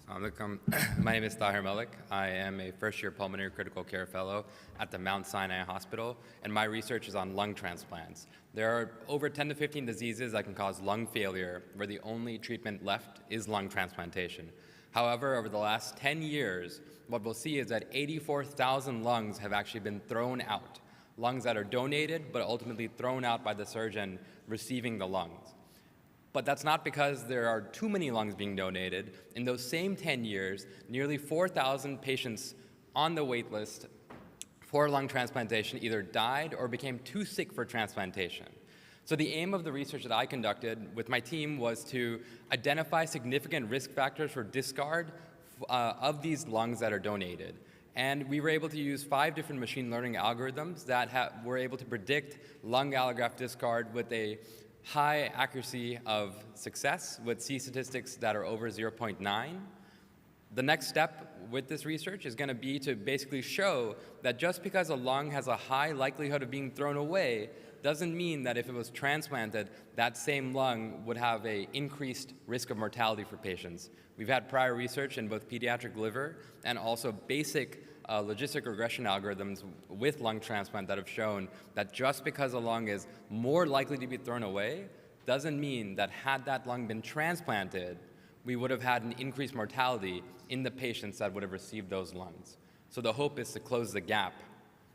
My name is Tahir Malik. I am a first-year pulmonary critical care fellow at the Mount Sinai Hospital, and my research is on lung transplants. There are over 10 to 15 diseases that can cause lung failure, where the only treatment left is lung transplantation. However, over the last 10 years, what we'll see is that 84,000 lungs have actually been thrown out. Lungs that are donated, but ultimately thrown out by the surgeon receiving the lungs. But that's not because there are too many lungs being donated. In those same 10 years, nearly 4,000 patients on the wait list for lung transplantation either died or became too sick for transplantation. So the aim of the research that I conducted with my team was to identify significant risk factors for discard of these lungs that are donated. And we were able to use 5 different machine learning algorithms that were able to predict lung allograft discard with a high accuracy of success with C-statistics that are over 0.9. The next step with this research is going to be to basically show that just because a lung has a high likelihood of being thrown away doesn't mean that if it was transplanted, that same lung would have an increased risk of mortality for patients. We've had prior research in both pediatric liver and also basic logistic regression algorithms with lung transplant that have shown that just because a lung is more likely to be thrown away doesn't mean that had that lung been transplanted, we would have had an increased mortality in the patients that would have received those lungs. So the hope is to close the gap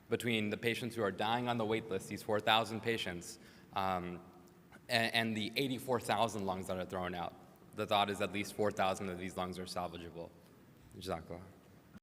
between the patients who are dying on the wait list, these 4,000 patients, and the 84,000 lungs that are thrown out. The thought is at least 4,000 of these lungs are salvageable. Jazakallah.